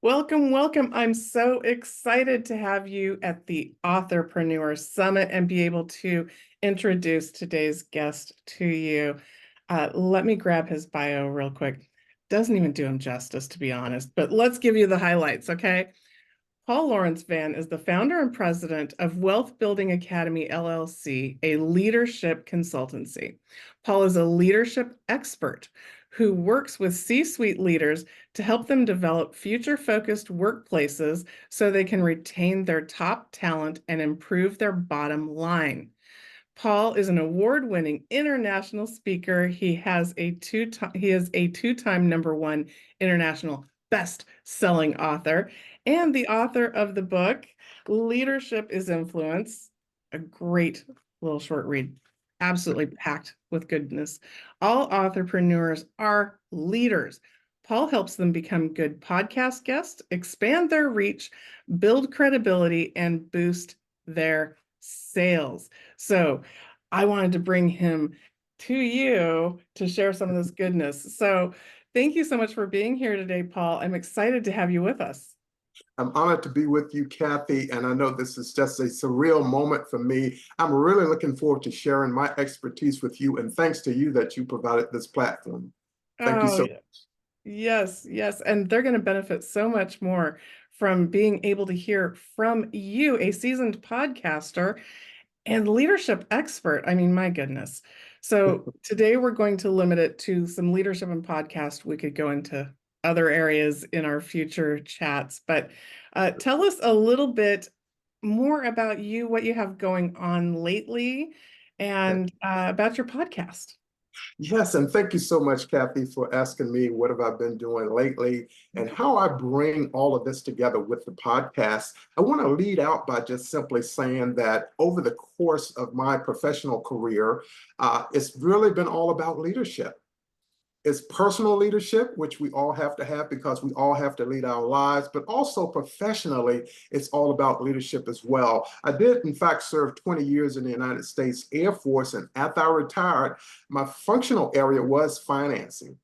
Welcome, welcome. I'm so excited to have you at the Authorpreneur Summit and be able to introduce today's guest to you. Let me grab his bio real quick. Doesn't even do him justice, to be honest, but let's give you the highlights, okay? Paul Lawrence Vann is the founder and president of Wealth Building Academy, LLC, a leadership consultancy. Paul is a leadership expert who works with C-suite leaders to help them develop future-focused workplaces so they can retain their top talent and improve their bottom line. Paul is an award-winning international speaker. He is a two-time #1 international best-selling author and the author of the book Leadership is Influence, a great little short read, absolutely packed with goodness. All authorpreneurs are leaders. Paul helps them become good podcast guests, expand their reach, build credibility, and boost their sales. So I wanted to bring him to you to share some of this goodness. So thank you so much for being here today, Paul. I'm excited to have you with us. I'm honored to be with you, Kathy, and I know this is just a surreal moment for me. I'm really looking forward to sharing my expertise with you, and thanks to you that you provided this platform. Thank you so much. Yes, yes. And they're going to benefit so much more from being able to hear from you, a seasoned podcaster and leadership expert. I mean, my goodness. So today we're going to limit it to some leadership and podcast. We could go into other areas in our future chats, but tell us a little bit more about you, what you have going on lately, and about your podcast. Yes, and thank you so much, Kathy, for asking me what have I been doing lately and how I bring all of this together with the podcast. I want to lead out by just simply saying that over the course of my professional career, it's really been all about leadership. It's personal leadership, which we all have to have because we all have to lead our lives, but also professionally, it's all about leadership as well. I did, in fact, serve 20 years in the United States Air Force, and after I retired, my functional area was financing,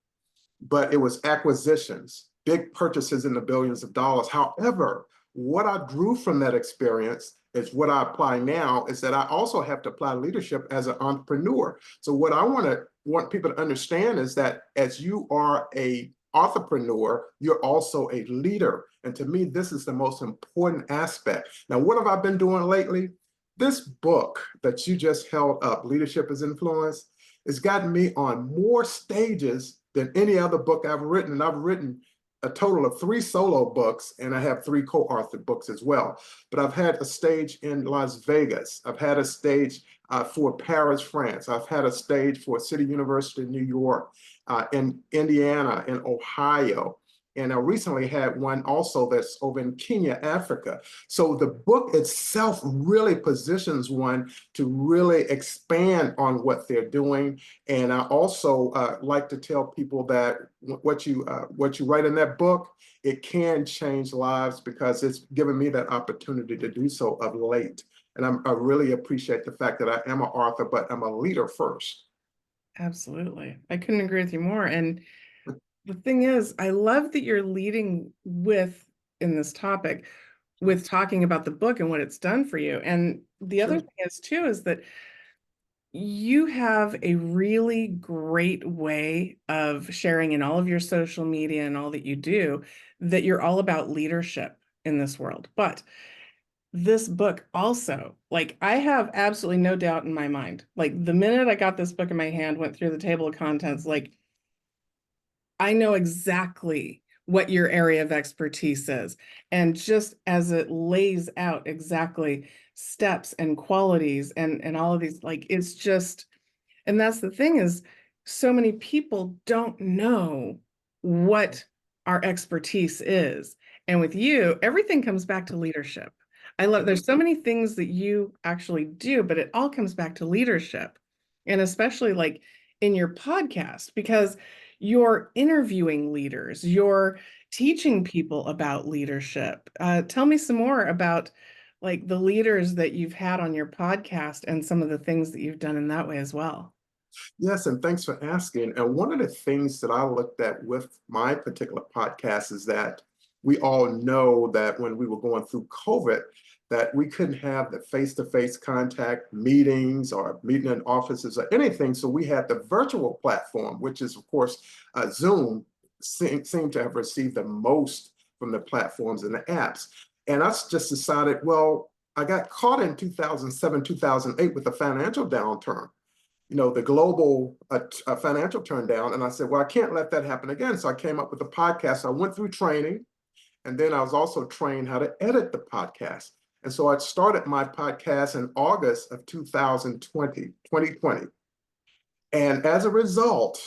but it was acquisitions, big purchases in the billions of dollars. However, what I drew from that experience is what I apply now is that I also have to apply leadership as an entrepreneur. So what I want people to understand is that as you are a authorpreneur, you're also a leader. And to me, this is the most important aspect. Now, what have I been doing lately? This book that you just held up, Leadership is Influence, has gotten me on more stages than any other book I've written. And I've written a total of 3 solo books, and I have 3 co-authored books as well. But I've had a stage in Las Vegas. I've had a stage for Paris, France. I've had a stage for City University in New York, in Indiana, in Ohio. And I recently had one also that's over in Kenya, Africa. So the book itself really positions one to really expand on what they're doing. And I also like to tell people that what you write in that book, it can change lives because it's given me that opportunity to do so of late. And I really appreciate the fact that I am an author, but I'm a leader first. Absolutely. I couldn't agree with you more. And the thing is, I love that you're leading with, in this topic, with talking about the book and what it's done for you. And the other Sure. thing is too, is that you have a really great way of sharing in all of your social media and all that you do, that you're all about leadership in this world. But this book also, like, I have absolutely no doubt in my mind, like the minute I got this book in my hand, went through the table of contents, like, I know exactly what your area of expertise is. And just as it lays out exactly steps and qualities and all of these, like, it's just, and that's the thing is, so many people don't know what our expertise is. And with you, everything comes back to leadership. I love, there's so many things that you actually do, but it all comes back to leadership. And especially like in your podcast, because you're interviewing leaders, you're teaching people about leadership. Tell me some more about like the leaders that you've had on your podcast and some of the things that you've done in that way as well. Yes, and thanks for asking. And one of the things that I looked at with my particular podcast is that we all know that when we were going through COVID, that we couldn't have the face-to-face contact meetings or meeting in offices or anything. So we had the virtual platform, which is, of course, Zoom seemed to have received the most from the platforms and the apps. And I just decided, well, I got caught in 2007, 2008 with the financial downturn, the global financial turn down. And I said, well, I can't let that happen again. So I came up with a podcast. I went through training, and then I was also trained how to edit the podcast. And so I started my podcast in August of 2020. And as a result,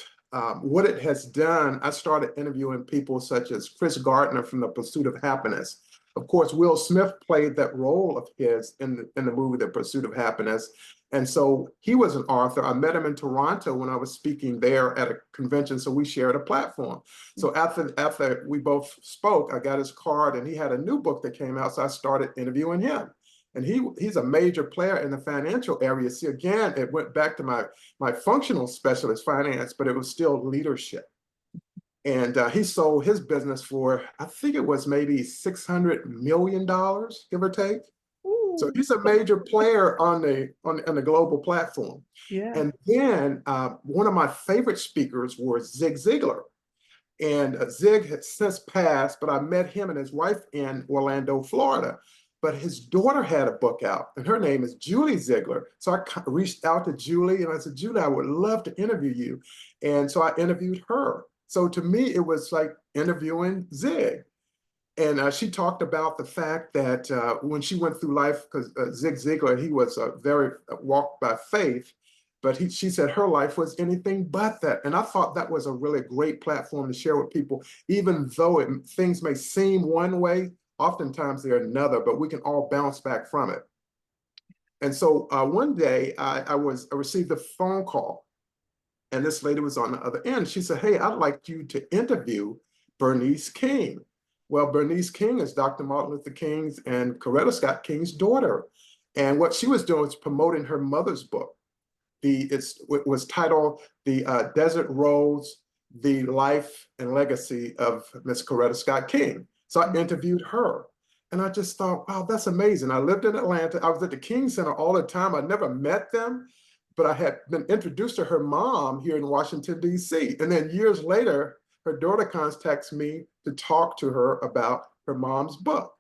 what it has done, I started interviewing people such as Chris Gardner from The Pursuit of Happiness. Of course, Will Smith played that role of his in the movie The Pursuit of Happiness. And so he was an author. I met him in Toronto when I was speaking there at a convention, so we shared a platform. So after we both spoke, I got his card, and he had a new book that came out, so I started interviewing him. And he's a major player in the financial area. See, again, it went back to my functional specialist finance, but it was still leadership. And he sold his business for, I think it was maybe $600 million, give or take. Ooh. So he's a major player on the global platform. Yeah. And then one of my favorite speakers was Zig Ziglar. And Zig has since passed, but I met him and his wife in Orlando, Florida. But his daughter had a book out, and her name is Julie Ziglar. So I reached out to Julie, and I said, Julie, I would love to interview you. And so I interviewed her. So to me, it was like interviewing Zig. And she talked about the fact that when she went through life, because Zig Ziglar, he was very walked by faith, but she said her life was anything but that. And I thought that was a really great platform to share with people, even though things may seem one way, oftentimes they're another, but we can all bounce back from it. And so one day I received a phone call, and this lady was on the other end. She said, hey, I'd like you to interview Bernice King. Well, Bernice King is Dr. Martin Luther King's and Coretta Scott King's daughter. And what she was doing was promoting her mother's book. It was titled The Desert Rose, The Life and Legacy of Miss Coretta Scott King. So I interviewed her. And I just thought, wow, that's amazing. I lived in Atlanta. I was at the King Center all the time. I never met them, but I had been introduced to her mom here in Washington, D.C. And then years later, her daughter contacts me to talk to her about her mom's book.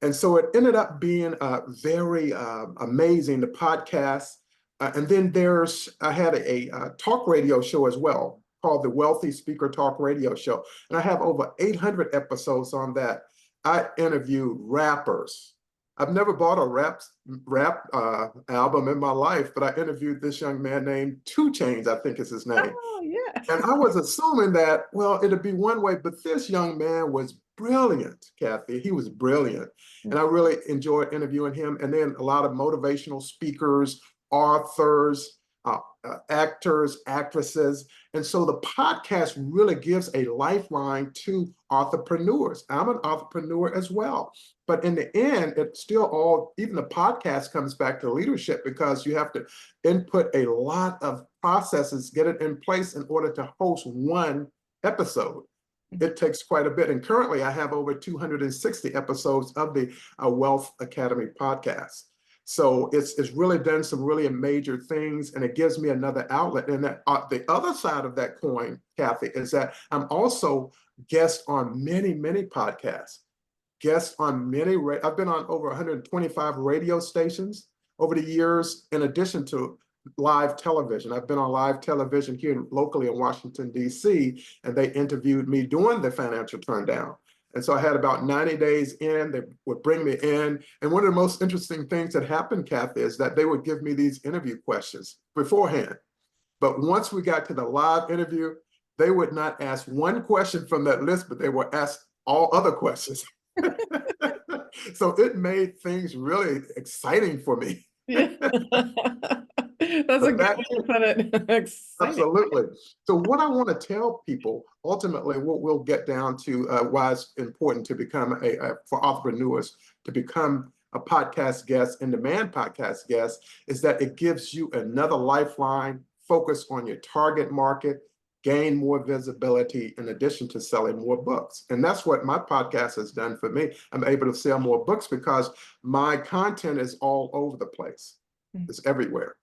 And so it ended up being very amazing, the podcast. And then I had a talk radio show as well called the Wealthy Speaker Talk Radio Show. And I have over 800 episodes on that. I interview rappers. I've never bought a rap album in my life, but I interviewed this young man named 2 Chainz, I think is his name. Oh, yeah. And I was assuming that, well, it'd be one way, but this young man was brilliant, Kathy. He was brilliant. And I really enjoyed interviewing him. And then a lot of motivational speakers, authors, actors, actresses. And so the podcast really gives a lifeline to entrepreneurs. I'm an entrepreneur as well. But in the end, it's still even the podcast comes back to leadership, because you have to input a lot of processes, get it in place in order to host one episode. It takes quite a bit. And currently I have over 260 episodes of the Wealth Academy podcast. So it's really done some really major things, and it gives me another outlet. And the other side of that coin, Kathy, is that I'm also guest on many, many podcasts. I've been on over 125 radio stations over the years, in addition to live television. I've been on live television here locally in Washington, D.C., and they interviewed me during the financial turndown. And so I had about 90 days in, they would bring me in. And one of the most interesting things that happened, Kathy, is that they would give me these interview questions beforehand. But once we got to the live interview, they would not ask one question from that list, but they would ask all other questions. So it made things really exciting for me. Yeah. That's a good way to put it. Exciting. Absolutely. So what I want to tell people, ultimately, what we'll get down to why it's important to become for entrepreneurs to become a podcast guest, in-demand podcast guest, is that it gives you another lifeline, focus on your target market, gain more visibility in addition to selling more books. And that's what my podcast has done for me. I'm able to sell more books because my content is all over the place. It's everywhere.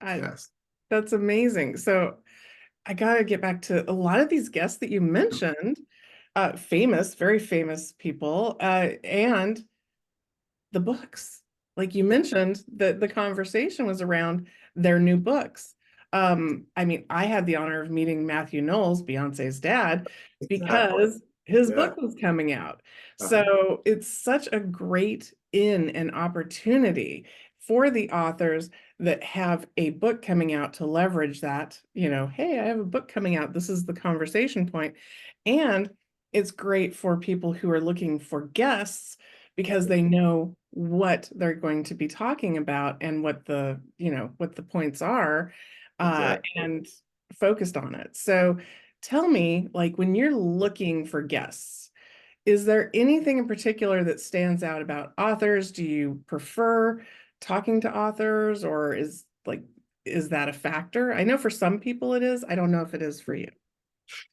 I, Yes. that's amazing. So I got to get back to a lot of these guests that you mentioned, famous, very famous people, and the books. Like you mentioned, the conversation was around their new books. I mean, I had the honor of meeting Matthew Knowles, Beyonce's dad, Exactly. because his Yeah. book was coming out. Uh-huh. So it's such a great in and opportunity for the authors that have a book coming out to leverage that, hey, I have a book coming out. This is the conversation point. And it's great for people who are looking for guests because they know what they're going to be talking about and what the points are, Exactly. and focused on it. So tell me, like when you're looking for guests, is there anything in particular that stands out about authors? Do you prefer talking to authors, or is that a factor? I know for some people it is. I don't know if it is for you.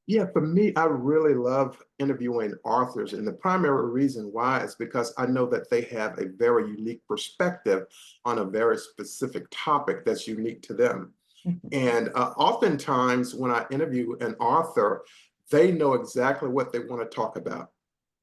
Yeah, for me, I really love interviewing authors. And the primary reason why is because I know that they have a very unique perspective on a very specific topic that's unique to them. Mhm. And oftentimes, when I interview an author, they know exactly what they want to talk about.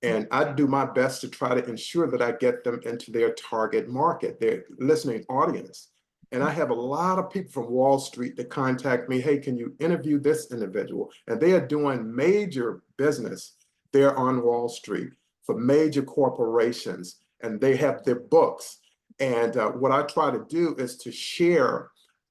And I do my best to try to ensure that I get them into their target market, their listening audience. And I have a lot of people from Wall Street that contact me, hey, can you interview this individual? And they are doing major business there on Wall Street for major corporations, and they have their books. And what I try to do is to share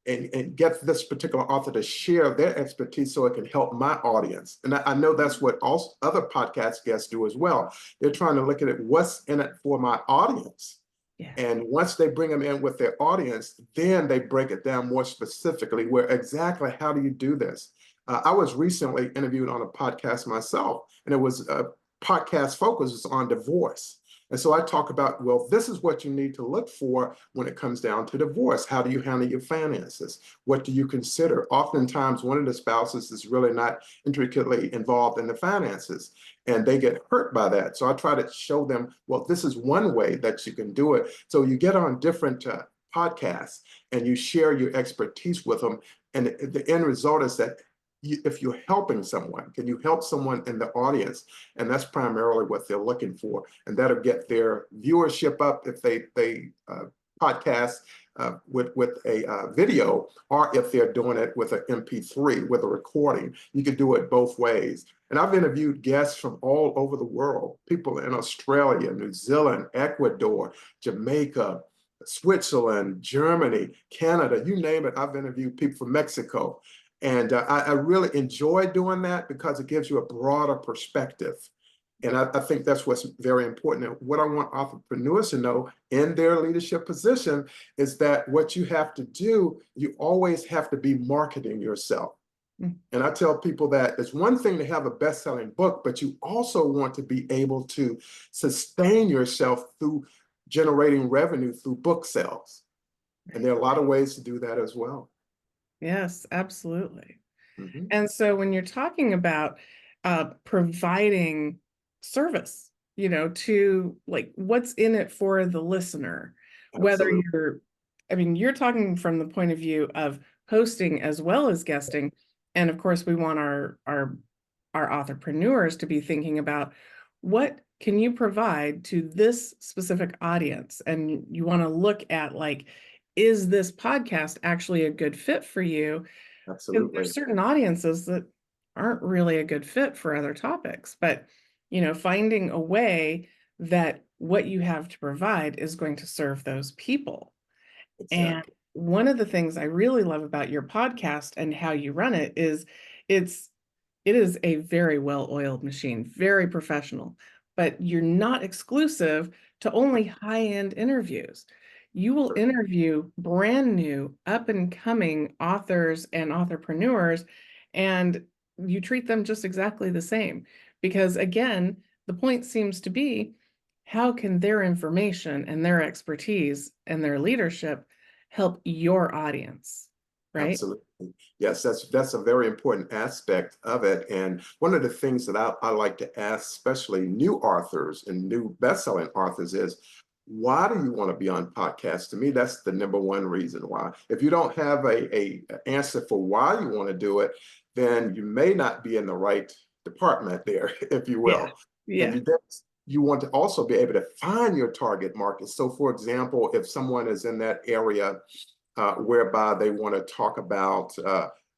and get this particular author to share their expertise so it can help my audience. And I know that's what also other podcast guests do as well. They're trying to look at it, what's in it for my audience. Yeah. And once they bring them in with their audience, then they break it down more specifically where exactly how do you do this? I was recently interviewed on a podcast myself, and it was a podcast focus on divorce. And so I talk about, well, this is what you need to look for when it comes down to divorce. How do you handle your finances? What do you consider? Oftentimes, one of the spouses is really not intricately involved in the finances, and they get hurt by that. So I try to show them, well, this is one way that you can do it. So you get on different podcasts and you share your expertise with them. And the end result is that if you're helping someone, can you help someone in the audience? And that's primarily what they're looking for. And that'll get their viewership up if they podcast with a video, or if they're doing it with an MP3, with a recording. You could do it both ways. And I've interviewed guests from all over the world, people in Australia, New Zealand, Ecuador, Jamaica, Switzerland, Germany, Canada, you name it. I've interviewed people from Mexico. And I really enjoy doing that because it gives you a broader perspective. And I think that's what's very important. And what I want entrepreneurs to know in their leadership position is that what you have to do, you always have to be marketing yourself. Mm. And I tell people that it's one thing to have a best-selling book, but you also want to be able to sustain yourself through generating revenue through book sales. And there are a lot of ways to do that as well. Yes, absolutely. Mhm. And so when you're talking about providing service, to like what's in it for the listener, whether Absolutely. you're talking from the point of view of hosting as well as guesting. And of course, we want our authorpreneurs to be thinking about what can you provide to this specific audience? And you want to look at like, is this podcast actually a good fit for you? Because Absolutely. there's certain audiences that aren't really a good fit for other topics, but finding a way that what you have to provide is going to serve those people. And Exactly. one of the things I really love about your podcast and how you run it is it's it is a very well-oiled machine, very professional, but you're not exclusive to only high-end interviews. You will interview brand new, up and coming authors and authorpreneurs, and you treat them just exactly the same. Because again, the point seems to be how can their information and their expertise and their leadership help your audience? right? Absolutely. Yes, that's a very important aspect of it. And one of the things that I like to ask, especially new authors and new best-selling authors, is why do you want to be on podcasts? To me, that's the number one reason why. If you don't have a answer for why you want to do it, then you may not be in the right department there, if you Yeah. will. And Yeah. you want to also be able to find your target market. So, for example, if someone is in that area whereby they want to talk about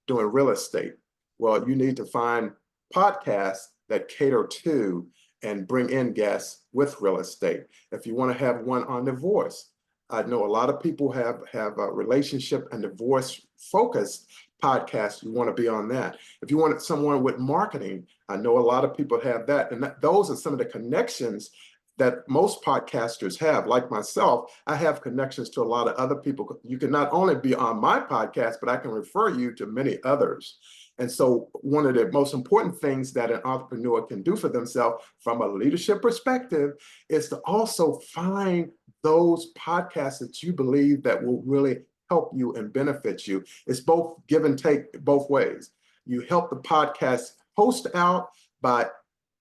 doing real estate. Well, you need to find podcasts that cater to and bring in guests with real estate. If you want to have one on divorce, I know a lot of people have a relationship and divorce focused podcasts. You want to be on that. If you want someone with marketing, I know a lot of people have that. And those are some of the connections that most podcasters have. Like myself, I have connections to a lot of other people. You can not only be on my podcast, but I can refer you to many others. And so one of the most important things that an entrepreneur can do for themselves from a leadership perspective is to also find those podcasts that you believe that will really help you and benefit you. It's both give and take both ways. You help the podcast host out by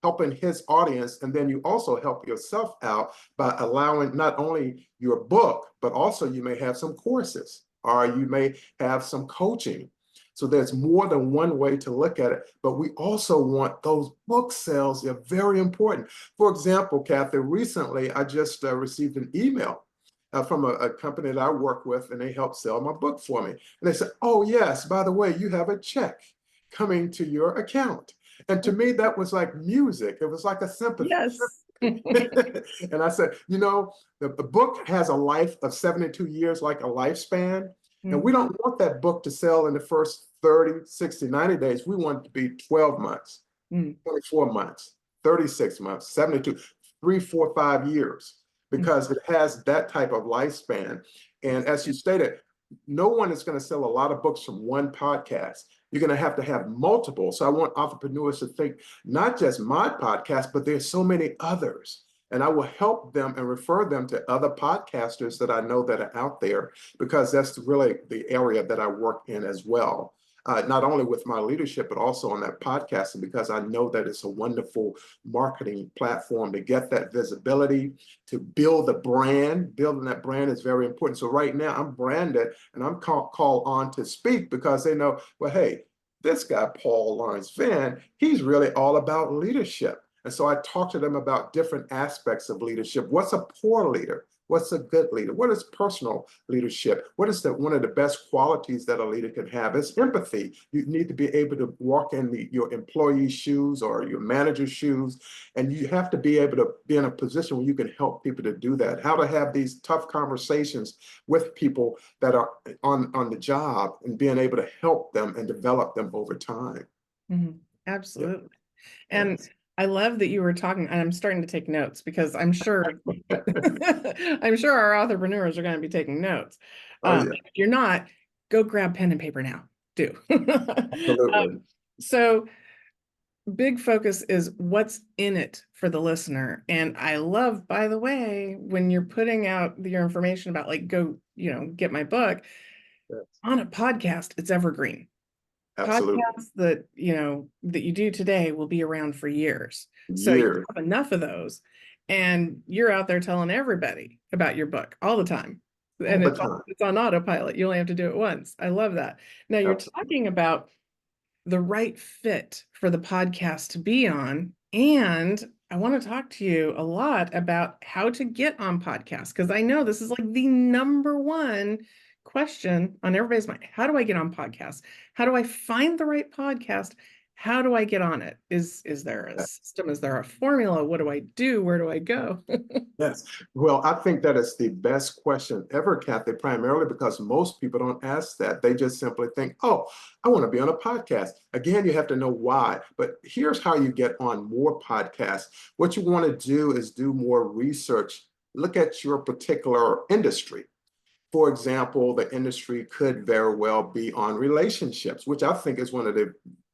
helping his audience, and then you also help yourself out by allowing not only your book, but also you may have some courses or you may have some coaching. So there's more than one way to look at it, but we also want those book sales. They're very important. For example, Kathy, recently I just received an email from a company that I work with, and they helped sell my book for me. And they said, "Oh yes, by the way, you have a check coming to your account." And to me, that was like music. It was like a sympathy. Yes. And I said, you know, the book has a life of 72 years, like a lifespan. And we Mhm. don't want that book to sell in the first 30, 60, 90 days. We want it to be 12 months, Mhm. 24 months, 36 months, 72, 3, 4, 5 years, Mhm. because it has that type of lifespan. And as you stated, no one is going to sell a lot of books from one podcast. You're going to have multiple. So I want entrepreneurs to think not just my podcast, but there's so many others. And I will help them and refer them to other podcasters that I know that are out there, because that's really the area that I work in as well. Not only with my leadership, but also on that podcasting, because I know that it's a wonderful marketing platform to get that visibility, to build a brand. Building that brand is very important. So right now I'm branded and I'm called on to speak because they know, well, hey, this guy, Paul Lawrence Vann, he's really all about leadership. And so I talk to them about different aspects of leadership. What's a poor leader? What's a good leader? What is personal leadership? What is one of the best qualities that a leader can have? It's empathy. You need to be able to walk in your employee's shoes or your manager's shoes, and you have to be able to be in a position where you can help people to do that. How to have these tough conversations with people that are on the job and being able to help them and develop them over time. Mhm. Yeah. Absolutely. And Yes. I love that you were talking, and I'm starting to take notes because I'm sure I'm sure our entrepreneurs are going to be taking notes. Oh yeah, If you're not, go grab pen and paper now. Do. absolutely. So big focus is what's in it for the listener. And I love, by the way, when you're putting out your information about like, go, get my book Yes. on a podcast, it's evergreen. Absolutely. Podcasts that you do today will be around for years. So you Years, have enough of those, and you're out there telling everybody about your book all the time. all And the it's on, time. it's on autopilot. You only have to do it once. I love that. Now you're Absolutely. talking about the right fit for the podcast to be on. And I want to talk to you a lot about how to get on podcasts, because I know this is like the number one question on everybody's mind. How do I get on podcasts? How do I find the right podcast? How do I get on it? Is there a system? Is there a formula? What do I do? Where do I go? Yes. Well, I think that is the best question ever, Kathy, primarily because most people don't ask that. They just simply think, oh, I want to be on a podcast. Again, you have to know why. But here's how you get on more podcasts. What you want to do is do more research. Look at your particular industry. For example, the industry could very well be on relationships, which I think is one of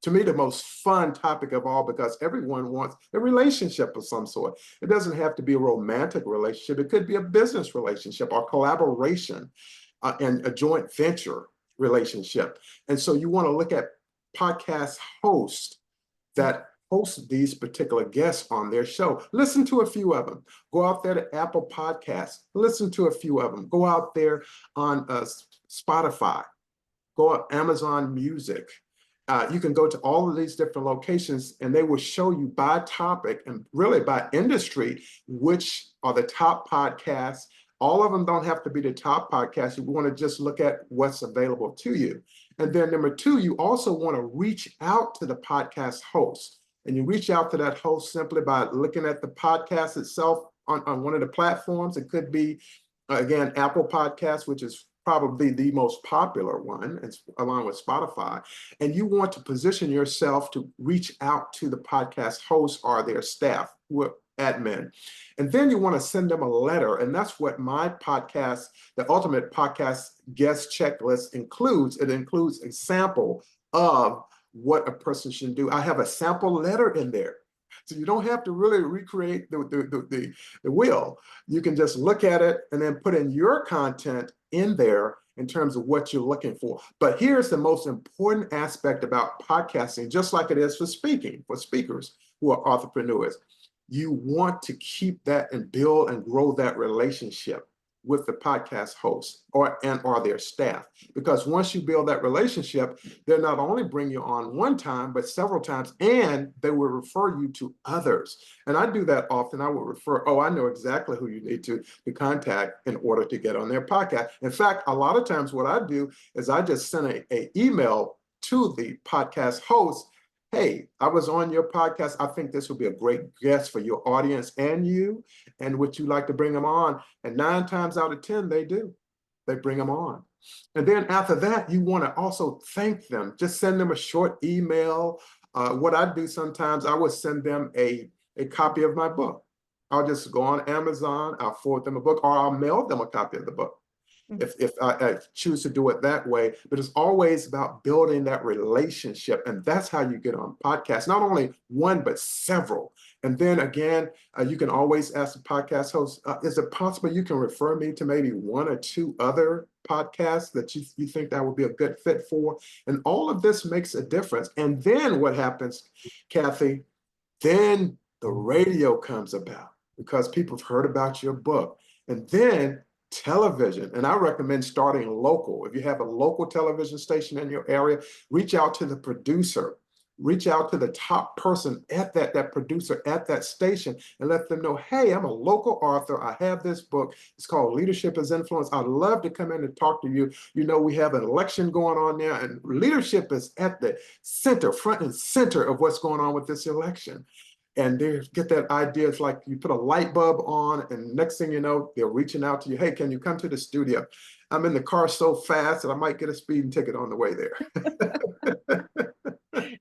to me, the most fun topic of all, because everyone wants a relationship of some sort. It doesn't have to be a romantic relationship. It could be a business relationship or collaboration and a joint venture. relationship. And so you want to look at podcast hosts that host these particular guests on their show. Listen to a few of them. Go out there to Apple Podcasts. Listen to a few of them. Go out there on Spotify. Go on Amazon Music. You can go to all of these different locations and they will show you by topic and really by industry, which are the top podcasts. All of them don't have to be the top podcasts. You want to just look at what's available to you. And then number two, you also want to reach out to the podcast host. And you reach out to that host simply by looking at the podcast itself on one of the platforms. It could be, again, Apple Podcasts, which is probably the most popular one, along with Spotify. And you want to position yourself to reach out to the podcast host or their staff, who are admin. And then you want to send them a letter. And that's what my podcast, the Ultimate Podcast Guest Checklist includes. It includes a sample of what a person should do. I have a sample letter in there. So you don't have to really recreate the wheel. You can just look at it and then put in your content in there in terms of what you're looking for. But here's the most important aspect about podcasting, just like it is for speaking, for speakers who are entrepreneurs. You want to keep that and build and grow that relationship with the podcast host or their staff. Because once you build that relationship, they'll not only bring you on one time, but several times, and they will refer you to others. And I do that often. I will refer, I know exactly who you need to contact in order to get on their podcast. In fact, a lot of times what I do is I just send an email to the podcast host. Hey, I was on your podcast. I think this would be a great guest for your audience and you, and would you like to bring them on? And 9 times out of 10, they do. They bring them on. And then after that, you want to also thank them. Just send them a short email. What I do sometimes, I would send them a copy of my book. I'll just go on Amazon, I'll forward them a book, or I'll mail them a copy of the book. If I choose to do it that way. But it's always about building that relationship. And that's how you get on podcasts, not only one, but several. And then again, you can always ask the podcast host, is it possible you can refer me to maybe 1 or 2 other podcasts that you think that would be a good fit for? And all of this makes a difference. And then what happens, Kathy, then the radio comes about because people have heard about your book. And then television, and I recommend starting local. If you have a local television station in your area, reach out to the producer, reach out to the top person at that producer at that station, and let them know, hey, I'm a local author. I have this book. It's called Leadership as Influence. I'd love to come in and talk to you. You know, we have an election going on now, and leadership is at the center, front and center of what's going on with this election. And they get that idea. It's like you put a light bulb on, and next thing you know, they're reaching out to you. Hey, can you come to the studio? I'm in the car so fast that I might get a speeding ticket on the way there.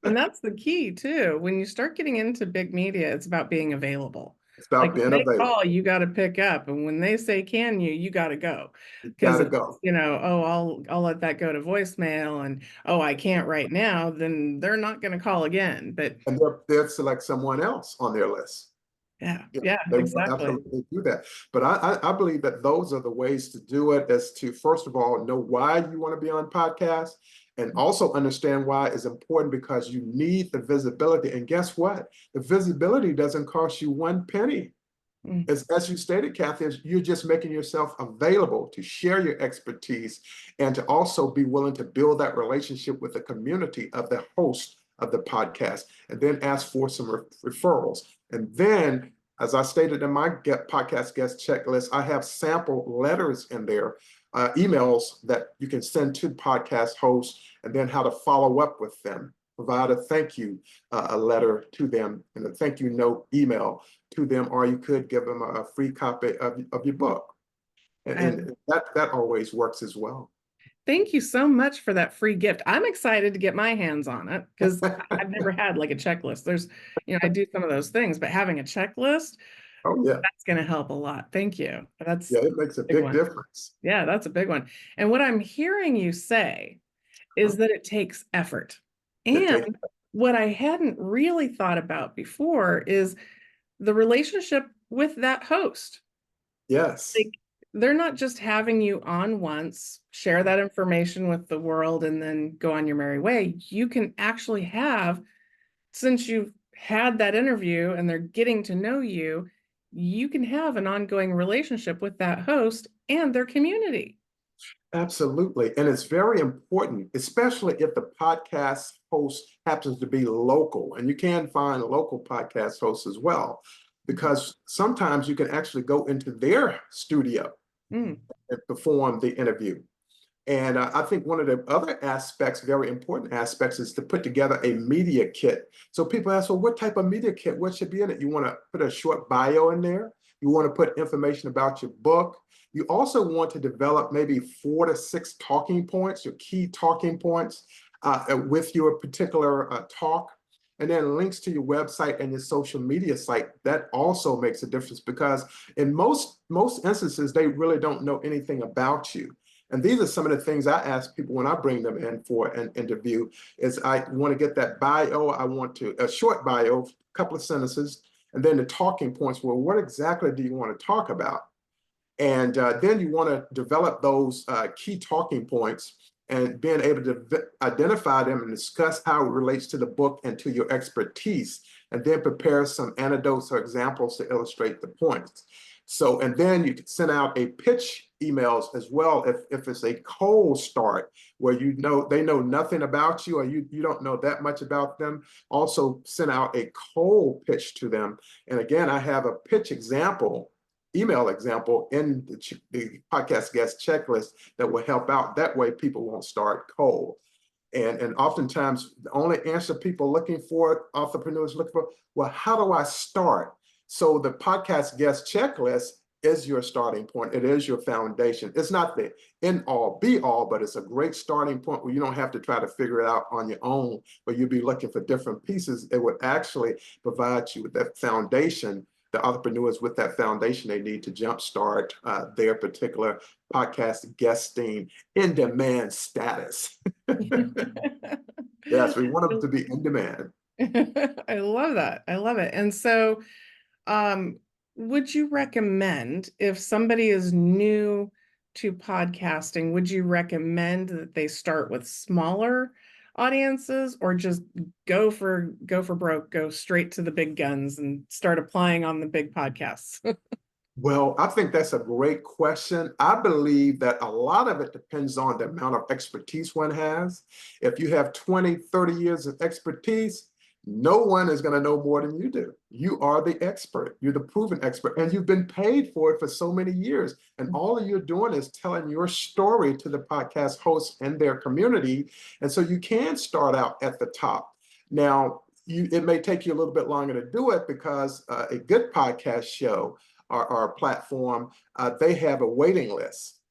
And that's the key too. When you start getting into big media, it's about being available. It's about Like being when they available. call, you got to pick up, and when they say, "Can you?" You got to go. You Because gotta go. I'll let that go to voicemail, and I can't right now. Then they're not going to call again. But And they'll select someone else on their list. yeah, They will exactly. absolutely do that. But I believe that those are the ways to do it, is to, first of all, know why you want to be on podcasts, and also understand why it's important, because you need the visibility. And guess what? The visibility doesn't cost you 1 penny. As you stated, Kathy, you're just making yourself available to share your expertise and to also be willing to build that relationship with the community of the host of the podcast, and then ask for some referrals. And then, as I stated in my podcast guest checklist, I have sample letters in there, emails that you can send to podcast hosts, and then how to follow up with them. Provide a thank you a letter to them, and a thank you note email to them, or you could give them a free copy of your book. And that always works as well. Thank you so much for that free gift. I'm excited to get my hands on it because I've never had like a checklist. There's, I do some of those things, but having a checklist, Oh yeah, that's going to help a lot. Thank you. That's yeah, it makes a big difference. Yeah, that's a big one. And what I'm hearing you say is that it takes effort. And what I hadn't really thought about before is the relationship with that host. Yes. Like, they're not just having you on once, share that information with the world, and then go on your merry way. You can actually have, since you've had that interview and they're getting to know you, you can have an ongoing relationship with that host and their community. Absolutely. And it's very important, especially if the podcast host happens to be local. And you can find local podcast hosts as well, because sometimes you can actually go into their studio Mm. and perform the interview. And I think one of the other aspects, very important aspects, is to put together a media kit. So people ask, well, what type of media kit? What should be in it? You want to put a short bio in there. You want to put information about your book. You also want to develop maybe 4 to 6 talking points, your key talking points with your particular talk. And then links to your website and your social media site. That also makes a difference, because in most instances, they really don't know anything about you. And these are some of the things I ask people when I bring them in for an interview. Is I want to get that bio. I want a short bio, a couple of sentences, and then the talking points. Well, what exactly do you want to talk about? And then you want to develop those key talking points and being able to identify them and discuss how it relates to the book and to your expertise, and then prepare some anecdotes or examples to illustrate the points. So, and then you can send out a pitch emails as well if it's a cold start where they know nothing about you, or you don't know that much about them. Also send out a cold pitch to them. And again, I have a pitch email example in the podcast guest checklist that will help out. That way people won't start cold. And oftentimes the only answer people looking for, entrepreneurs looking for, well, how do I start? So the podcast guest checklist is your starting point. It is your foundation. It's not the end all be all, but it's a great starting point where you don't have to try to figure it out on your own, but you'll be looking for different pieces. It would actually provide you with that foundation, the entrepreneurs with that foundation they need to jumpstart their particular podcast guesting in demand status. Yes, we want them to be in demand. I love that. I love it. And so, um, would you recommend, if somebody is new to podcasting, would you recommend that they start with smaller audiences, or just go for broke, go straight to the big guns and start applying on the big podcasts? Well, I think that's a great question. I believe that a lot of it depends on the amount of expertise one has. If you have 20, 30 years of expertise, no one is going to know more than you do. You are the expert. You're the proven expert, and you've been paid for it for so many years. And all you're doing is telling your story to the podcast hosts and their community. And so you can start out at the top. Now, it may take you a little bit longer to do it, because a good podcast show or platform, they have a waiting list.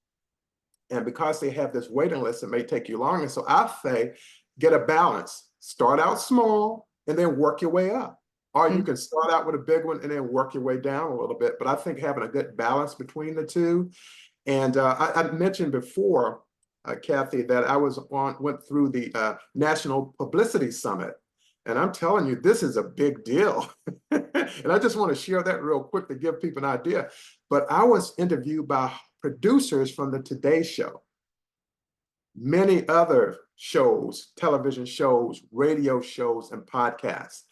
And because they have this waiting list, it may take you longer. So I say, get a balance. Start out small and then work your way up. Or you can start out with a big one and then work your way down a little bit. But I think having a good balance between the two. And I mentioned before, Kathy, that I went through the National Publicity Summit. And I'm telling you, this is a big deal. And I just want to share that real quick to give people an idea. But I was interviewed by producers from the Today Show, many other shows, television shows, radio shows, and podcasts.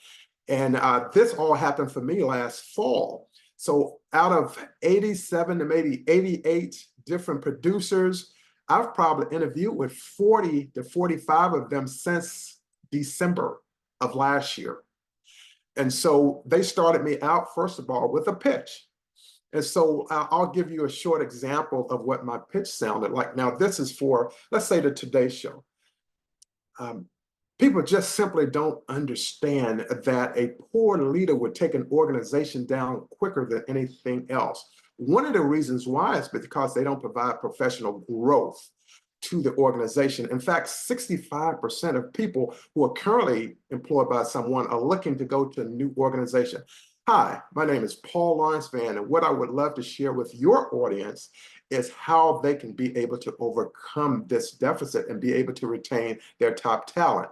And this all happened for me last fall. So out of 87 to maybe 88 different producers, I've probably interviewed with 40 to 45 of them since December of last year. And so they started me out, first of all, with a pitch. And so I'll give you a short example of what my pitch sounded like. Now, this is for, let's say, the Today Show. People just simply don't understand that a poor leader would take an organization down quicker than anything else. One of the reasons why is because they don't provide professional growth to the organization. In fact, 65% of people who are currently employed by someone are looking to go to a new organization. Hi, my name is Paul Lawrence Vann, and what I would love to share with your audience is how they can be able to overcome this deficit and be able to retain their top talent.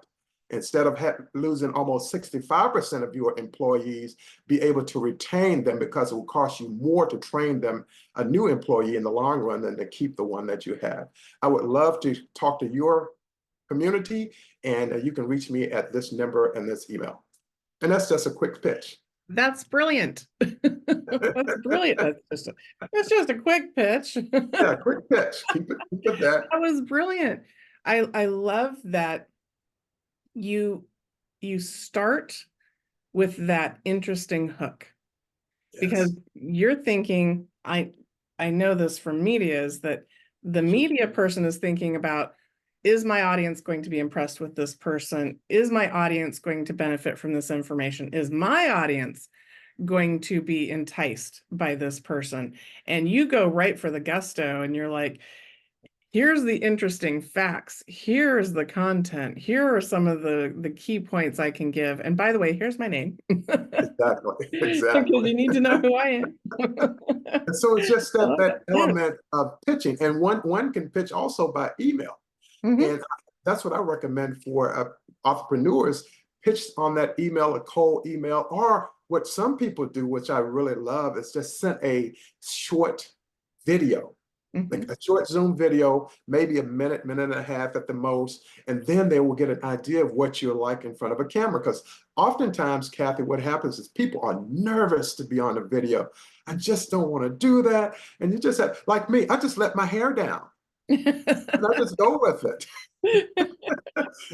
instead of losing almost 65% of your employees, be able to retain them, because it will cost you more to train them, a new employee, in the long run than to keep the one that you have. I would love to talk to your community, and you can reach me at this number and this email. And that's just a quick pitch. That's brilliant. That's brilliant. That's just a quick pitch. Yeah, quick pitch. Keep it that. That was brilliant. I love that you start with that interesting hook, because Yes. you're thinking, I know this from media, is that the media person is thinking about, is my audience going to be impressed with this person? Is my audience going to benefit from this information? Is my audience going to be enticed by this person? And you go right for the gusto, and you're like, here's the interesting facts, here's the content, here are some of the key points I can give. And by the way, here's my name. Exactly. Because Exactly. you need to know who I am. And so it's just I that love that Yeah. element of pitching, and one can pitch also by email, Mhm. and that's what I recommend for entrepreneurs. Pitch on that email, a cold email, or what some people do, which I really love, is just send a short video, like Mhm. a short Zoom video, maybe a minute, minute and a half at the most, and then they will get an idea of what you're like in front of a camera. Because oftentimes, Kathy, what happens is people are nervous to be on a video. I just don't want to do that. And you just have, like me, I just let my hair down and I just go with it.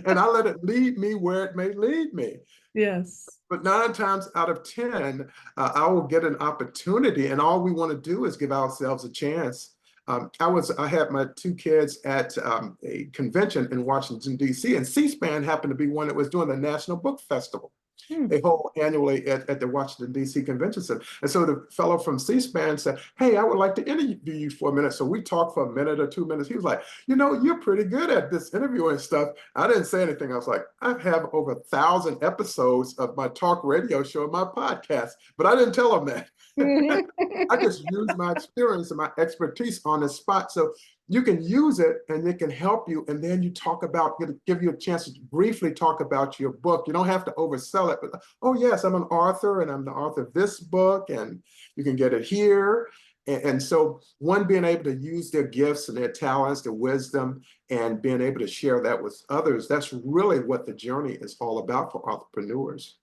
And I let it lead me where it may lead me. Yes. But 9 times out of 10, I will get an opportunity, and all we want to do is give ourselves a chance. I had my 2 kids at a convention in Washington, D.C., and C-SPAN happened to be one that was doing the National Book Festival. Hmm. They hold annually at the Washington, D.C. Convention Center. And so the fellow from C-SPAN said, hey, I would like to interview you for a minute. So we talked for a minute or 2 minutes. He was like, you're pretty good at this interviewing stuff. I didn't say anything. I was like, I have over 1,000 episodes of my talk radio show and my podcast, but I didn't tell him that. I just use my experience and my expertise on the spot. So you can use it and it can help you. And then you talk about, give you a chance to briefly talk about your book. You don't have to oversell it, but, oh yes, I'm an author and I'm the author of this book, and you can get it here. And so one, being able to use their gifts and their talents, their wisdom, and being able to share that with others, that's really what the journey is all about for entrepreneurs.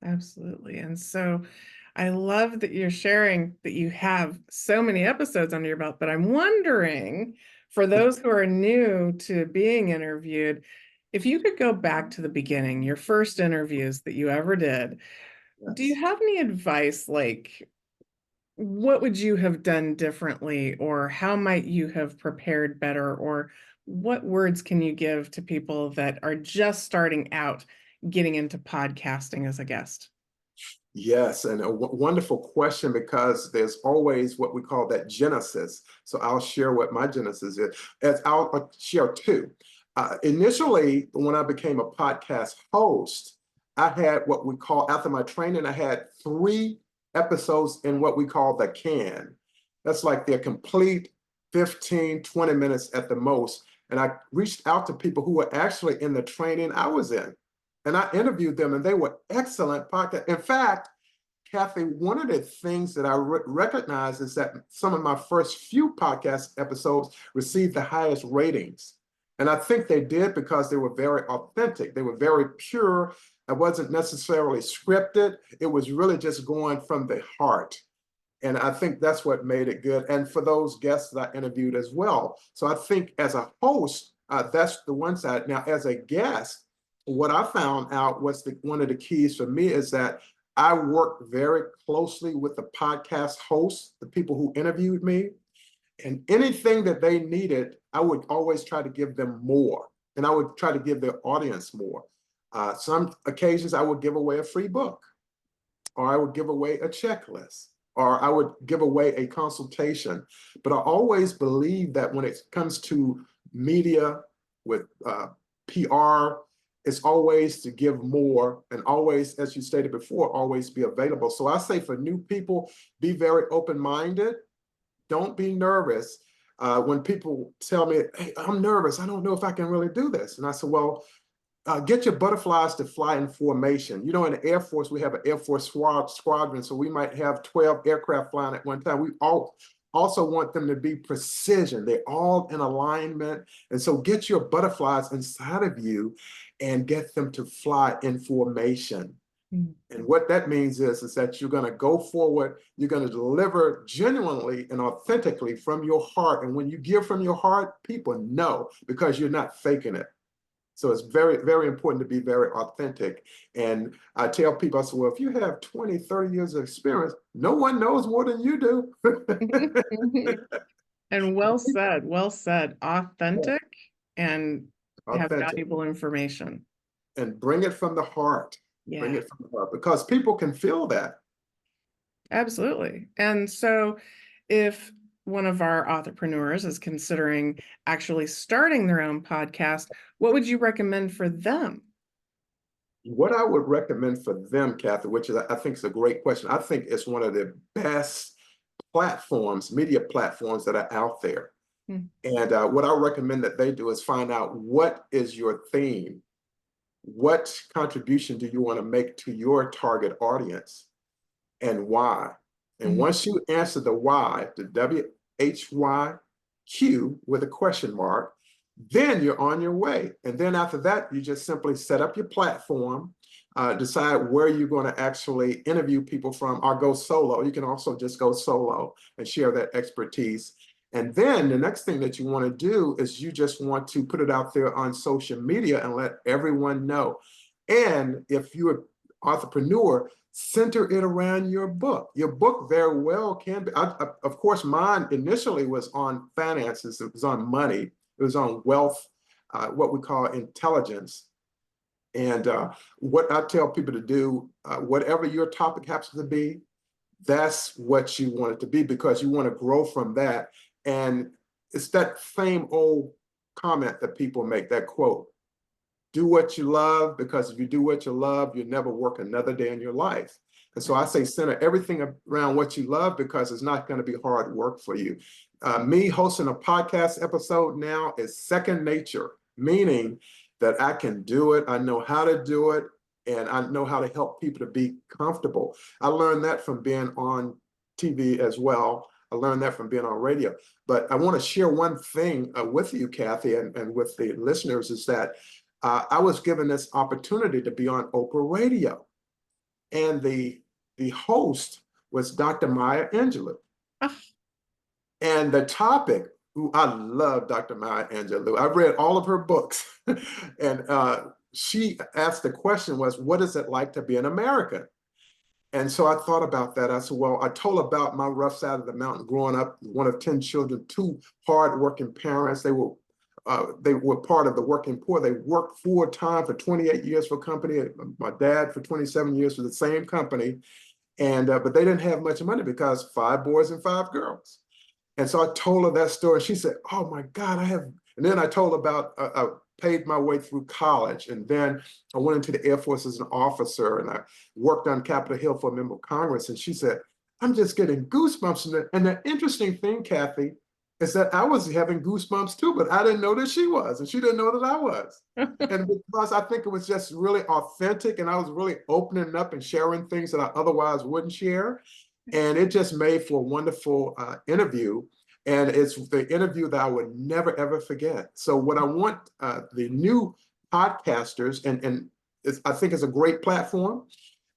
Absolutely. And so I love that you're sharing that you have so many episodes under your belt, but I'm wondering, for those who are new to being interviewed, if you could go back to the beginning, your first interviews that you ever did, do you Yes. have any advice, like what would you have done differently, or how might you have prepared better, or what words can you give to people that are just starting out getting into podcasting as a guest? Yes, and a wonderful question, because there's always what we call that genesis. So I'll share what my genesis is. As I'll share two. Initially, when I became a podcast host, I had what we call, after my training, I had 3 episodes in what we call the can. That's like they're complete 15, 20 minutes at the most. And I reached out to people who were actually in the training I was in, and I interviewed them, and they were excellent podcasts. In fact, Kathy, one of the things that I recognize is that some of my first few podcast episodes received the highest ratings. And I think they did because they were very authentic. They were very pure. It wasn't necessarily scripted. It was really just going from the heart. And I think that's what made it good. And for those guests that I interviewed as well. So I think as a host, that's the one side. Now, as a guest, what I found out was one of the keys for me is that I worked very closely with the podcast hosts, the people who interviewed me, and anything that they needed, I would always try to give them more, and I would try to give their audience more. Some occasions I would give away a free book, or I would give away a checklist, or I would give away a consultation. But I always believe that when it comes to media with PR, it's always to give more, and always, as you stated before, always be available. So I say for new people, be very open-minded. Don't be nervous. When people tell me, hey, I'm nervous, I don't know if I can really do this. And I said, well, get your butterflies to fly in formation. You know, in the Air Force, we have an Air Force squadron, so we might have 12 aircraft flying at one time. We also want them to be precision. They're all in alignment. And so get your butterflies inside of you and get them to fly in formation. Mm. And what that means is that you're going to go forward, you're going to deliver genuinely and authentically from your heart. And when you give from your heart, people know because you're not faking it. So it's very, very important to be very authentic. And I tell people, I say, well, if you have 20, 30 years of experience, no one knows more than you do. And well said, well said. Authentic and have Authentic. valuable information. And bring it from the heart. Bring Yeah, it from the heart because people can feel that. absolutely. And so if one of our entrepreneurs is considering actually starting their own podcast, what would you recommend for them? What I would recommend for them, Kathy, which is, I think is a great question. I think it's one of the best platforms, media platforms that are out there. Hmm. And what I recommend that they do is find out what is your theme. What contribution do you want to make to your target audience and why? And once you answer the why, the WHYQ with a question mark, then you're on your way. And then after that, you just simply set up your platform, decide where you're going to actually interview people from or go solo. You can also just go solo and share that expertise. And then the next thing that you want to do is you just want to put it out there on social media and let everyone know. And if you're an entrepreneur, center it around your book. Your book very well can be, of course, mine initially was on finances. It was on money. It was on wealth, what we call intelligence. And what I tell people to do, whatever your topic happens to be, that's what you want it to be because you want to grow from that. And it's that same old comment that people make, that quote, do what you love, because if you do what you love, you'll never work another day in your life. And so I say center everything around what you love because it's not going to be hard work for you. Me hosting a podcast episode now is second nature, meaning that I can do it. I know how to do it. And I know how to help people to be comfortable. I learned that from being on TV as well. I learned that from being on radio. But I want to share one thing with you, Kathy, and with the listeners is that I was given this opportunity to be on Oprah Radio. And the host was Dr. Maya Angelou. Oh. And the topic, I love Dr. Maya Angelou. I've read all of her books. And she asked the question was, what is it like to be an American? And so I thought about that. I said, well, I told about my rough side of the mountain growing up, one of 10 children, 2 hardworking parents. They were part of the working poor. They worked full time for 28 years for a company. My dad for 27 years for the same company. And but they didn't have much money because 5 boys and 5 girls. And so I told her that story. She said, oh my God, I have. And then I told her about, I paid my way through college. And then I went into the Air Force as an officer and I worked on Capitol Hill for a member of Congress. And she said, I'm just getting goosebumps. And the interesting thing, Kathy, is that I was having goosebumps too, but I didn't know that she was, and she didn't know that I was. And because I think it was just really authentic and I was really opening up and sharing things that I otherwise wouldn't share. And it just made for a wonderful interview. And it's the interview that I would never, ever forget. So what I want the new podcasters, and I think it's a great platform,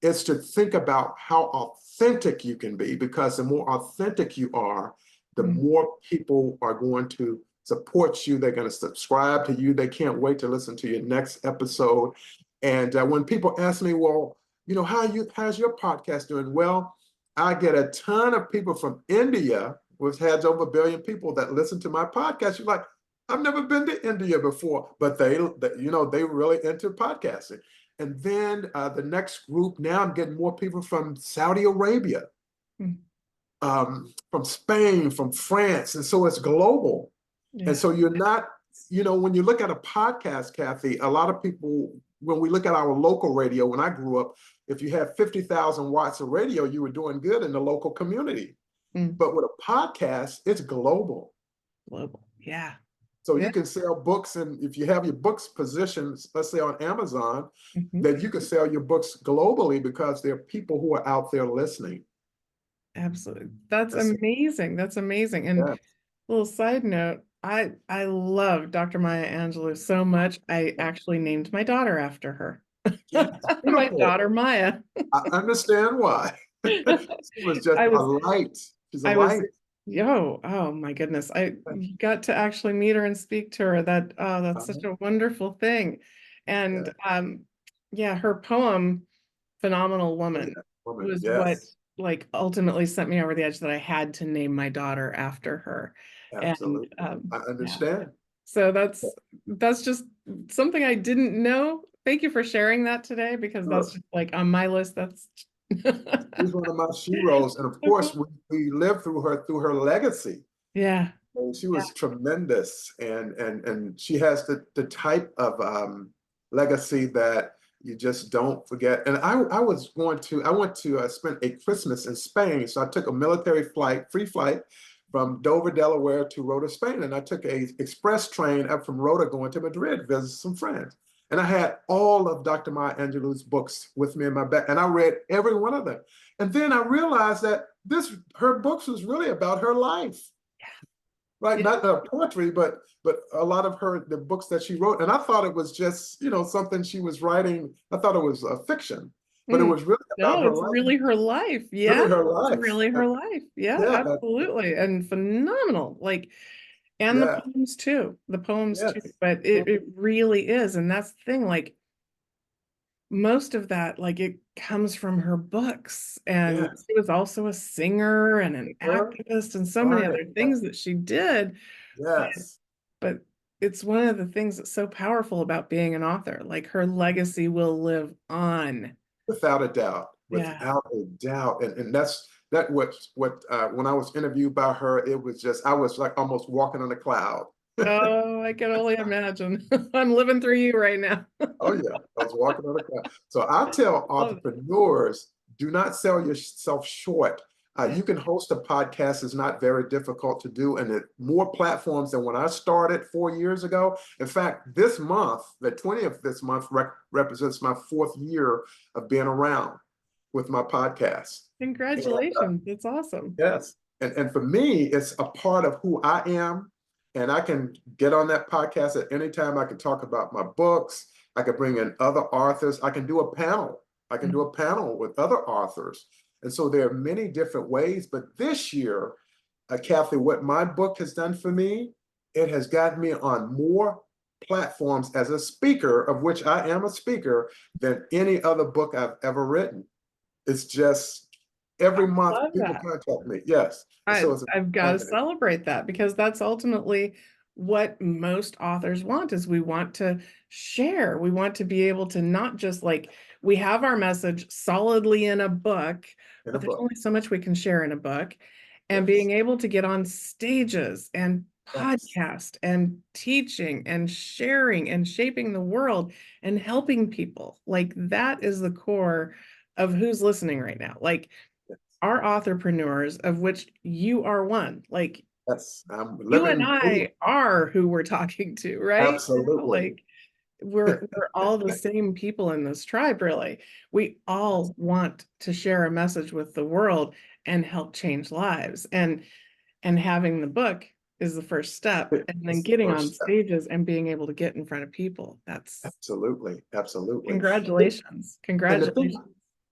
is to think about how authentic you can be, because the more authentic you are, the more people are going to support you. They're going to subscribe to you. They can't wait to listen to your next episode. And when people ask me, well, you know, how's your podcast doing? Well, I get a ton of people from India, which has over 1 billion people that listen to my podcast. You're like, I've never been to India before, but they really into podcasting. And then the next group, now I'm getting more people from Saudi Arabia, from Spain, from France. And so it's global. Yeah. And so you're not, when you look at a podcast, Kathy, a lot of people, when we look at our local radio, when I grew up, if you had 50,000 watts of radio, you were doing good in the local community. But with a podcast, it's global. Global, yeah. So Yeah. you can sell books, and if you have your books positioned, let's say on Amazon, Mhm. that you can sell your books globally because there are people who are out there listening. Absolutely. That's That's, amazing. That's amazing. And yeah. little side note, I love Dr. Maya Angelou so much. I actually named my daughter after her. Yes, My beautiful. daughter Maya. I understand why. She was just I a was light. She's a I was light. oh my goodness. I got to actually meet her and speak to her. That's such Uh-huh. a wonderful thing. Yeah. And yeah, her poem, Phenomenal Oh, Woman, yeah. Woman. was what Yes, like ultimately sent me over the edge that I had to name my daughter after her. And absolutely. I yeah. understand. So that's just something I didn't know. Thank you for sharing that today because that's Sure. just like on my list. That's She's one of my sheroes. And of so cool. course, we lived through her legacy. Yeah. And she Yeah. was tremendous. And she has the type of legacy that you just don't forget. And I went to spend a Christmas in Spain. So I took a military flight, free flight from Dover, Delaware to Rota, Spain. And I took a express train up from Rota going to Madrid, visit some friends. And I had all of Dr. Maya Angelou's books with me in my bag, and I read every one of them. And then I realized that her books was really about her life, right? Yeah. Not poetry, but a lot of the books that she wrote. And I thought it was just, something she was writing. I thought it was a fiction, but it Mm. was really about No, her it's life, really her life. Yeah, really her it's life. really her life. Yeah, Yeah, absolutely. And phenomenal. Like, and the yeah, poems too. The poems too. yes, But it really is. And that's the thing, like most of that, like it comes from her books. And yes. she was also a singer and an Her, activist and so many right, other things that she did. But yes, but it's one of the things that's so powerful about being an author. Like her legacy will live on. without a doubt, Yeah. without a doubt. And that what when I was interviewed by her, it was just I was like almost walking on a cloud. Oh, I can only imagine. I'm living through you right now. Oh yeah, I was walking on a cloud. So I tell Love that. entrepreneurs, do not sell yourself short. Yeah. You can host a podcast. It's not very difficult to do, and it more platforms than when I started 4 years ago. In fact, this month, the 20th this month, represents my 4th year of being around with my podcast. And, Congratulations. That's awesome. yes. And for me, it's a part of who I am. And I can get on that podcast at any time. I can talk about my books. I can bring in other authors. I can do a panel. I can do Mhm. a panel with other authors. And so there are many different ways. But this year, Kathy, what my book has done for me, it has gotten me on more platforms as a speaker, of which I am a speaker, than any other book I've ever written. It's just I every month love people that. contact me. Yes. And so it's I've got to happening. celebrate that because that's ultimately what most authors want is we want to share. We want to be able to not just like we have our message solidly in a book, In a but there's book. only so much we can share in a book. And Yes. being able to get on stages and Yes. podcast and teaching and sharing and shaping the world and helping people. Like that is the core of who's listening right now. Like Yes. our authorpreneurs, of which you are one. Like Yes. I'm you and living proof. I are who we're talking to, right? Absolutely. Like we're all the same people in this tribe, really. We all want to share a message with the world and help change lives. And having the book is the first step. And then It's the getting on first step. stages and being able to get in front of people. That's Absolutely. Absolutely. congratulations. And the thing, Congratulations.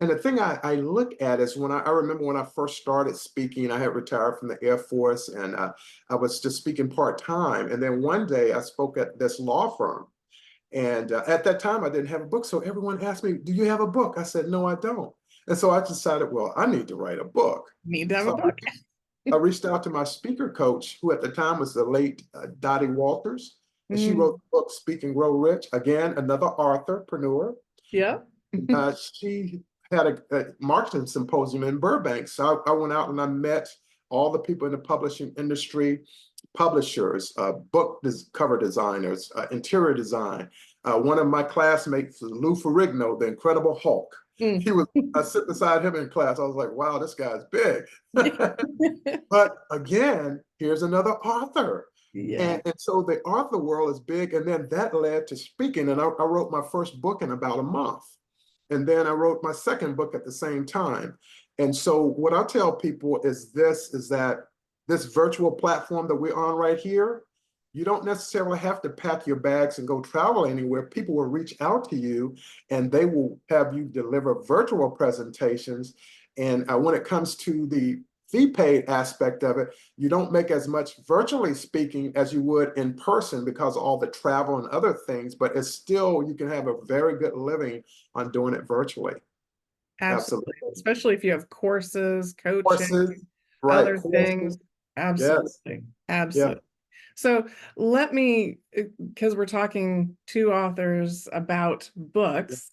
and the thing I look at is when I remember when I first started speaking, I had retired from the Air Force, and I was just speaking part-time. And then one day I spoke at this law firm. And at that time, I didn't have a book. So everyone asked me, do you have a book? I said, no, I don't. And so I decided, well, I need to write a book. Need to have a So book. I reached out to my speaker coach, who at the time was the late Dottie Walters. And she wrote Mm, the book, Speak and Grow Rich. Again, another authorpreneur. yeah. She had a marketing symposium in Burbank. So I went out and I met all the people in the publishing industry, publishers, cover designers, interior design. One of my classmates, Lou Ferrigno, the Incredible Hulk. He Mm. was, I sit beside him in class. I was like, wow, this guy's big. Yeah. But again, here's another author. Yeah. And so the author world is big. And then that led to speaking. And I wrote my first book in about a month. And then I wrote my second book at the same time. And so what I tell people is this, is that this virtual platform that we're on right here, you don't necessarily have to pack your bags and go travel anywhere. People will reach out to you and they will have you deliver virtual presentations. And when it comes to the fee paid aspect of it, you don't make as much virtually speaking as you would in person because of all the travel and other things, but it's still, you can have a very good living on doing it virtually. Absolutely. Absolutely. Especially if you have courses, coaching, Courses, right? other things. Courses. Yes. Absolutely. Yeah. Absolutely. So let me, because we're talking to authors about books,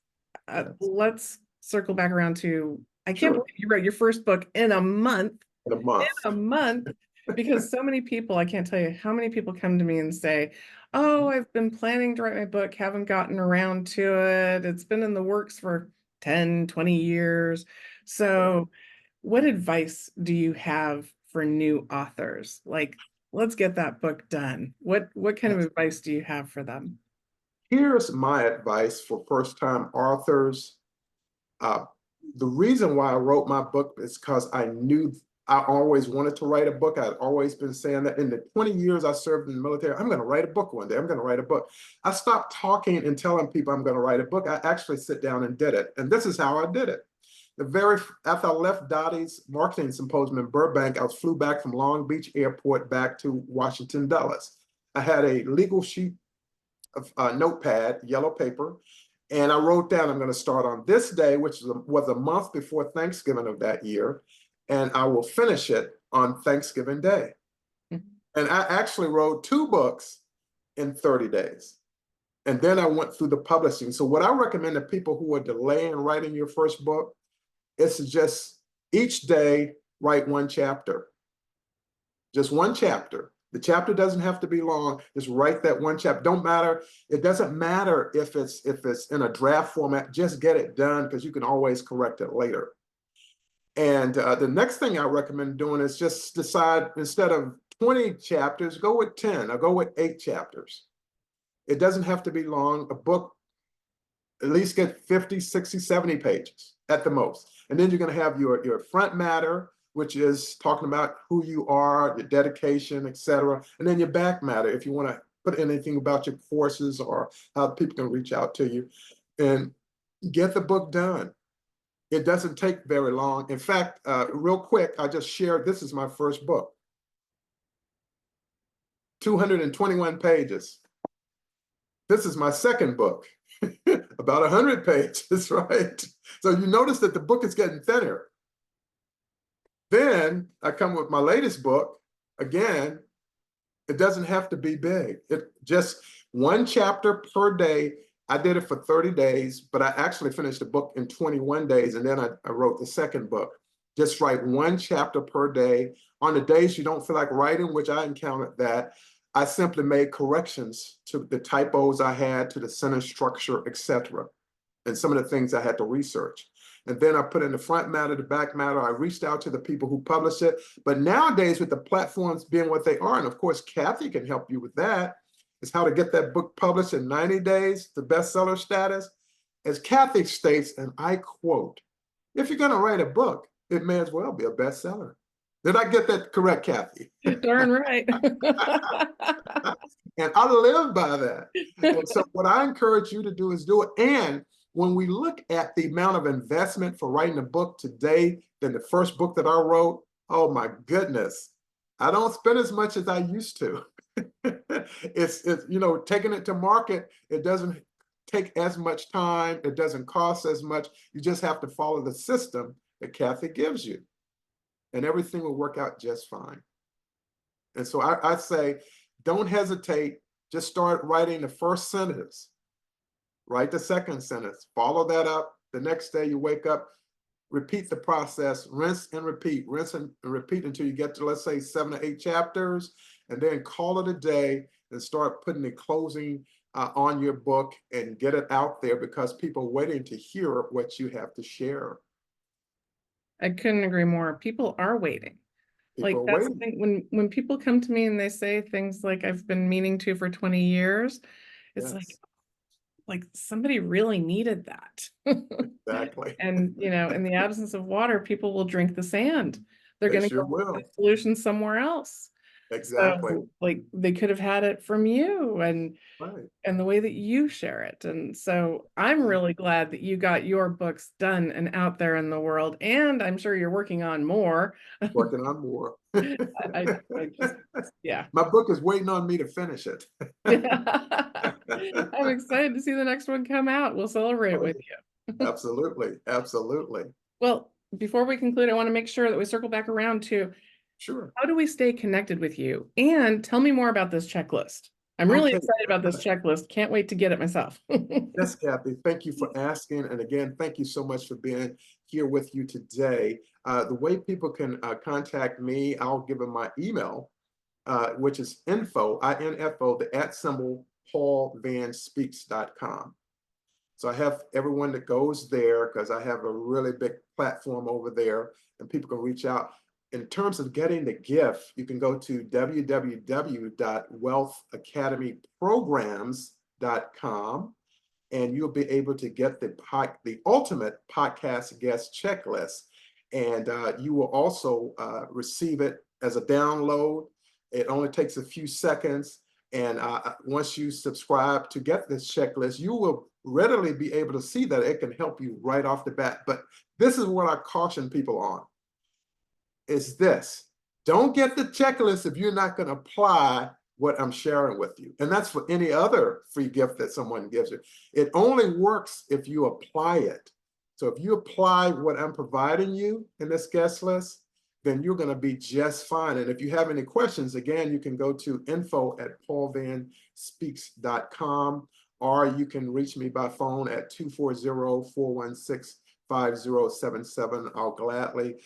Yes. let's circle back around to, I can't Sure. believe you wrote your first book in a month, In a month. because so many people, I can't tell you how many people come to me and say, oh, I've been planning to write my book, haven't gotten around to it. It's been in the works for 10, 20 years. So what advice do you have for new authors? Like, let's get that book done. What kind of advice do you have for them? Here's my advice for first-time authors. Uh, the reason why I wrote my book is because I knew I always wanted to write a book. I'd always been saying that in the 20 years I served in the military, I'm going to write a book one day. I'm going to write a book. I stopped talking and telling people I'm going to write a book. I actually sit down and did it. And this is how I did it. After I left Dottie's marketing symposium in Burbank, I flew back from Long Beach Airport back to Washington, Dulles. I had a legal sheet of notepad, yellow paper, and I wrote down I'm going to start on this day, which was a month before Thanksgiving of that year, and I will finish it on Thanksgiving Day. And I actually wrote 2 books in 30 days. And then I went through the publishing. So what I recommend to people who are delaying writing your first book is to just each day write 1 chapter, just 1 chapter. The chapter doesn't have to be long. Just write that 1 chapter. Don't matter. It doesn't matter if it's in a draft format. Just get it done because you can always correct it later. And the next thing I recommend doing is just decide, instead of 20 chapters, go with 10 or go with 8 chapters. It doesn't have to be long. A book at least get 50, 60, 70 pages at the most. And then you're going to have your front matter, which is talking about who you are, your dedication, etc. And then your back matter, if you want to put anything about your courses or how people can reach out to you. And get the book done. It doesn't take very long. In fact, real quick, I just shared, this is my first book. 221 pages. This is my second book, about 100 pages, right? So you notice that the book is getting thinner. Then I come with my latest book. Again, it doesn't have to be big. It just 1 chapter per day. I did it for 30 days, but I actually finished the book in 21 days. And then I wrote the second book. Just write 1 chapter per day. On the days you don't feel like writing, which I encountered that, I simply made corrections to the typos I had, to the sentence structure, etc. And some of the things I had to research. And then I put in the front matter, the back matter. I reached out to the people who publish it. But nowadays, with the platforms being what they are, and of course, Kathy can help you with that, is how to get that book published in 90 days, the bestseller status. As Kathy states, and I quote, if you're going to write a book, it may as well be a bestseller. Did I get that correct, Kathy? Darn right. And I live by that. And so what I encourage you to do is do it. And when we look at the amount of investment for writing a book today than the first book that I wrote, oh my goodness, I don't spend as much as I used to. It's taking it to market, it doesn't take as much time, it doesn't cost as much. You just have to follow the system that Kathy gives you, and everything will work out just fine. And so I say, don't hesitate. Just start writing the first sentence. Write the second sentence. Follow that up. The next day you wake up, repeat the process, rinse and repeat until you get to, let's say, 7 or 8 chapters, and then call it a day and start putting the closing on your book and get it out there, because people are waiting to hear what you have to share. I couldn't agree more. People are waiting. Like People are that's the waiting. thing when people come to me and they say things like I've been meaning to for 20 years, it's Yes, like somebody really needed that. exactly. And in the absence of water, people will drink the sand. They're They going to sure go find will. a solution somewhere else. Exactly. So like they could have had it from you Right. and the way that you share it. And so I'm Yeah. really glad that you got your books done and out there in the world. And I'm sure you're working on more. Working on more. I just, yeah. My book is waiting on me to finish it. I'm excited to see the next one come out. We'll celebrate with you. Absolutely. Absolutely. Well, before we conclude, I want to make sure that we circle back around to Sure. how do we stay connected with you? And tell me more about this checklist. I'm really Okay. excited about this checklist. Can't wait to get it myself. Yes, Kathy, thank you for asking. And again, thank you so much for being here with you today. The way people can contact me, I'll give them my email, which is info, the @ symbol, paulvannspeaks.com. So I have everyone that goes there because I have a really big platform over there and people can reach out. In terms of getting the gift, you can go to www.wealthacademyprograms.com and you'll be able to get the ultimate podcast guest checklist. And you will also receive it as a download. It only takes a few seconds. And once you subscribe to get this checklist, you will readily be able to see that it can help you right off the bat. But this is what I caution people on, is this. Don't get the checklist if you're not going to apply what I'm sharing with you. And that's for any other free gift that someone gives you. It only works if you apply it. So if you apply what I'm providing you in this guest list, then you're going to be just fine. And if you have any questions, again, you can go to info@paulvannspeaks.com, or you can reach me by phone at 240-416-5077. I'll gladly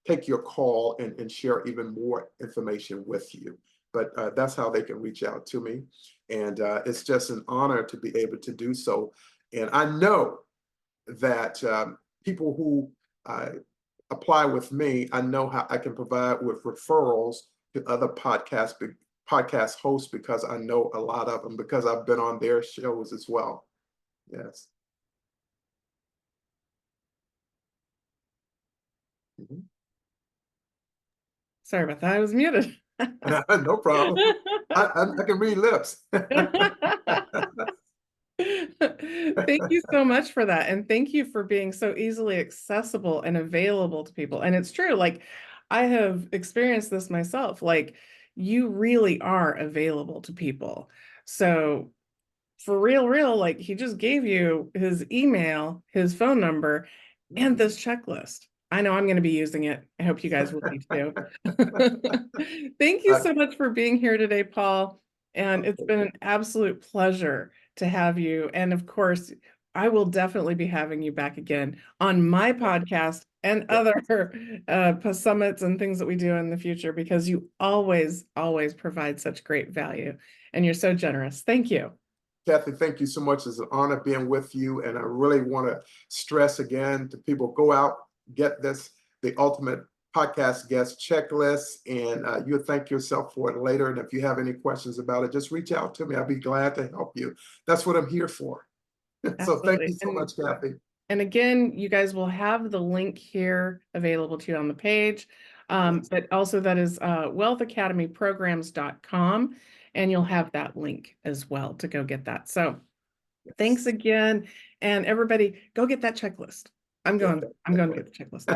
take your call and share even more information with you. But that's how they can reach out to me. And it's just an honor to be able to do so. And I know that people who apply with me, I know how I can provide with referrals to other podcast hosts because I know a lot of them because I've been on their shows as well. Yes. Mhm. Sorry about that. I was muted. No problem. I can read lips. Thank you so much for that. And thank you for being so easily accessible and available to people. And it's true, like I have experienced this myself. Like you really are available to people. So for real, like he just gave you his email, his phone number, and this checklist. I know I'm going to be using it. I hope you guys will be too. Thank you Uh, so much for being here today, Paul. And it's okay. been an absolute pleasure to have you. And of course, I will definitely be having you back again on my podcast and Yeah. other summits and things that we do in the future because you always provide such great value and you're so generous. Thank you. Kathy, thank you so much. It's an honor being with you. And I really want to stress again to people, go out, get the ultimate podcast guest checklist, and you'll thank yourself for it later. And if you have any questions about it, just reach out to me. I'll be glad to help you. That's what I'm here for. So thank you Absolutely. so much, Kathy. And again, you guys will have the link here available to you on the page. Yes. But also that is wealthacademyprograms.com, and you'll have that link as well to go get that. So thanks Yes. again. And everybody go get that checklist. Get I'm going to that get the checklist.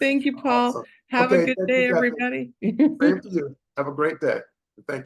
Thank you, Paul. awesome. Have a Okay, good thank you, day, Kathy. everybody. Same to you. Have a great day. Thank you.